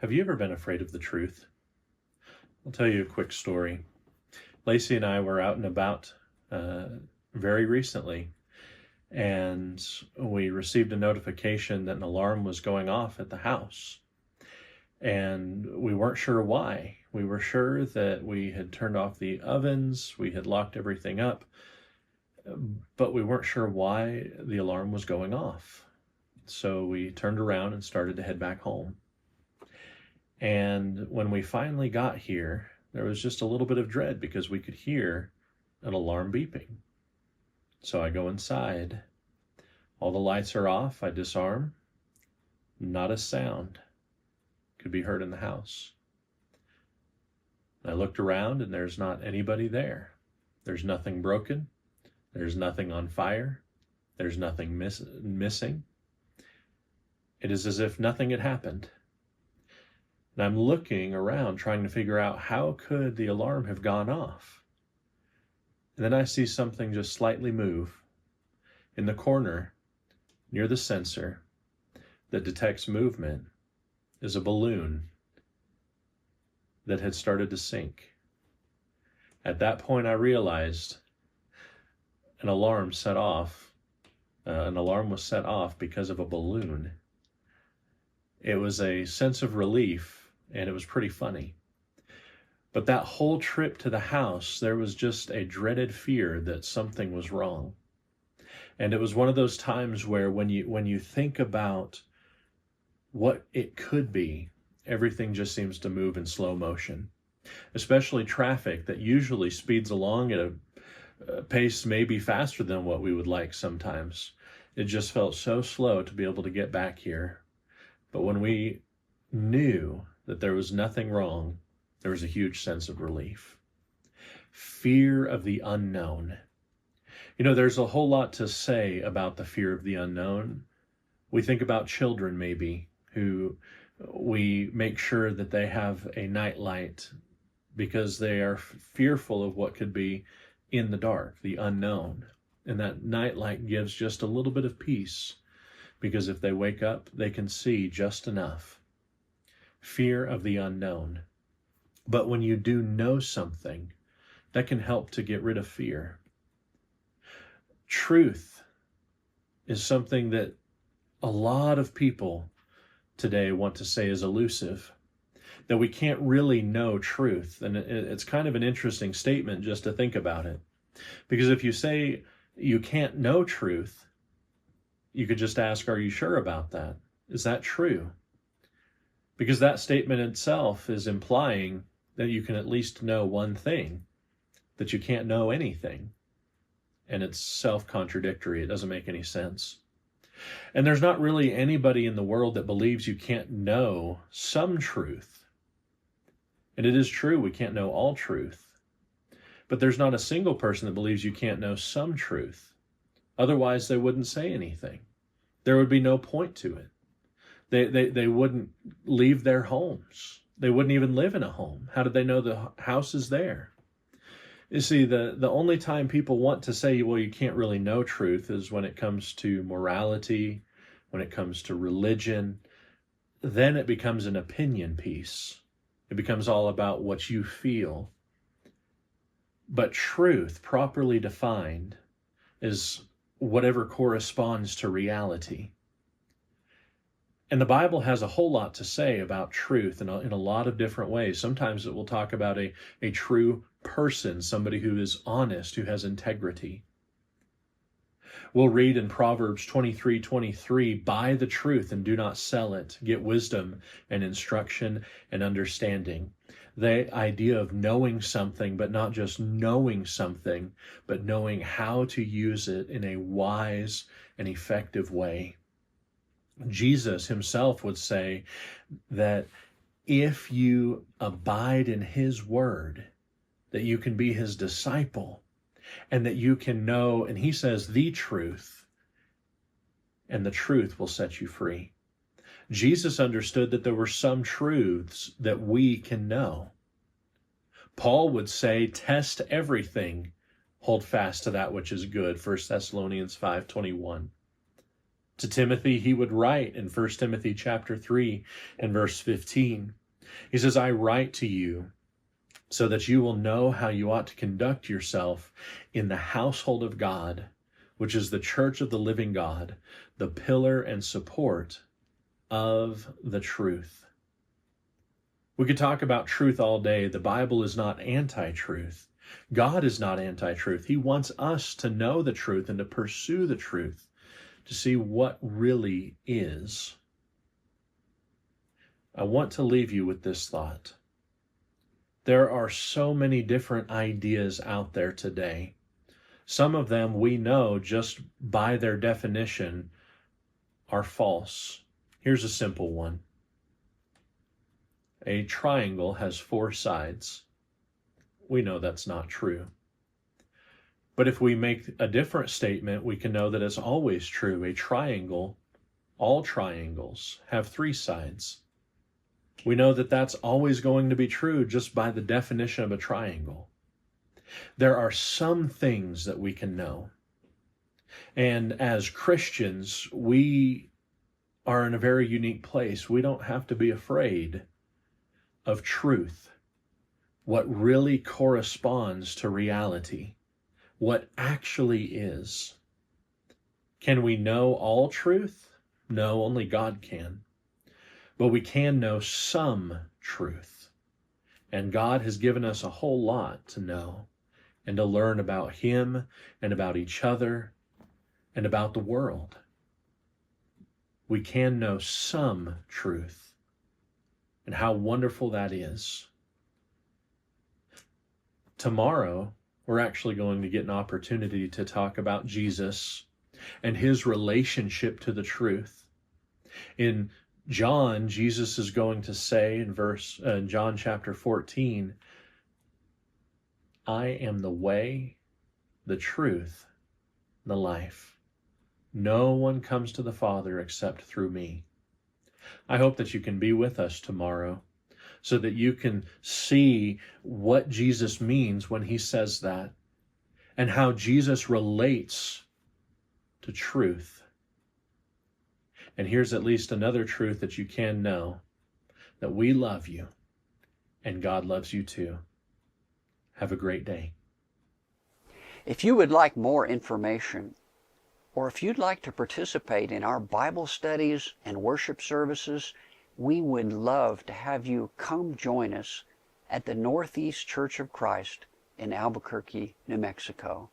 Have you ever been afraid of the truth? I'll tell you a quick story. Lacey and I were out and about very recently, and we received a notification that an alarm was going off at the house. And we weren't sure why. We were sure that we had turned off the ovens, we had locked everything up, but we weren't sure why the alarm was going off. So we turned around and started to head back home. And when we finally got here, there was just a little bit of dread because we could hear an alarm beeping. So I go inside. All the lights are off. I disarm. Not a sound could be heard in the house. I looked around and there's not anybody there. There's nothing broken. There's nothing on fire. There's nothing missing. It is as if nothing had happened. And I'm looking around trying to figure out how could the alarm have gone off. And then I see something just slightly move. In the corner, near the sensor that detects movement, is a balloon that had started to sink. At that point, I realized an alarm was set off because of a balloon. It was a sense of relief, and it was pretty funny. But that whole trip to the house, there was just a dreaded fear that something was wrong. And it was one of those times where when you think about what it could be, everything just seems to move in slow motion, especially traffic that usually speeds along at a pace maybe faster than what we would like sometimes. It just felt so slow to be able to get back here. But when we knew that there was nothing wrong, there was a huge sense of relief. Fear of the unknown. You know, there's a whole lot to say about the fear of the unknown. We think about children maybe, who we make sure that they have a nightlight because they are fearful of what could be in the dark, the unknown. And that nightlight gives just a little bit of peace, because if they wake up, they can see just enough. Fear of the unknown. But when you do know something, that can help to get rid of fear. Truth is something that a lot of people today want to say is elusive, that we can't really know truth. And it's kind of an interesting statement just to think about it. Because if you say you can't know truth, you could just ask, are you sure about that? Is that true? Because that statement itself is implying that you can at least know one thing, that you can't know anything. And it's self-contradictory. It doesn't make any sense. And there's not really anybody in the world that believes you can't know some truth. And it is true, we can't know all truth. But there's not a single person that believes you can't know some truth. Otherwise, they wouldn't say anything. There would be no point to it. They wouldn't leave their homes. They wouldn't even live in a home. How did they know the house is there? You see, the only time people want to say, well, you can't really know truth is when it comes to morality, when it comes to religion. Then it becomes an opinion piece. It becomes all about what you feel. But truth, properly defined, is whatever corresponds to reality. And the Bible has a whole lot to say about truth in a lot of different ways. Sometimes it will talk about a true person, somebody who is honest, who has integrity. We'll read in Proverbs 23:23, buy the truth and do not sell it. Get wisdom and instruction and understanding. The idea of knowing something, but not just knowing something, but knowing how to use it in a wise and effective way. Jesus himself would say that if you abide in his word, that you can be his disciple, and that you can know, and he says, the truth, and the truth will set you free. Jesus understood that there were some truths that we can know. Paul would say, test everything, hold fast to that which is good, 1 Thessalonians 5:21. To Timothy, he would write in 1 Timothy chapter 3 and verse 15. He says, I write to you so that you will know how you ought to conduct yourself in the household of God, which is the church of the living God, the pillar and support of the truth. We could talk about truth all day. The Bible is not anti-truth. God is not anti-truth. He wants us to know the truth and to pursue the truth, to see what really is. I want to leave you with this thought. There are so many different ideas out there today. Some of them we know just by their definition are false. Here's a simple one. A triangle has 4 sides. We know that's not true. But if we make a different statement, we can know that it's always true. A triangle, all triangles, have 3 sides. We know that that's always going to be true just by the definition of a triangle. There are some things that we can know. And as Christians, we are in a very unique place. We don't have to be afraid of truth, what really corresponds to reality, what actually is. Can we know all truth? No, only God can. But we can know some truth. And God has given us a whole lot to know and to learn about Him and about each other and about the world. We can know some truth, and how wonderful that is. Tomorrow, we're actually going to get an opportunity to talk about Jesus and His relationship to the truth. In John, Jesus is going to say in John chapter 14, I am the way, the truth, the life. No one comes to the Father except through me. I hope that you can be with us tomorrow so that you can see what Jesus means when He says that and how Jesus relates to truth. And here's at least another truth that you can know, that we love you and God loves you too. Have a great day. If you would like more information, or if you'd like to participate in our Bible studies and worship services, we would love to have you come join us at the Northeast Church of Christ in Albuquerque, New Mexico.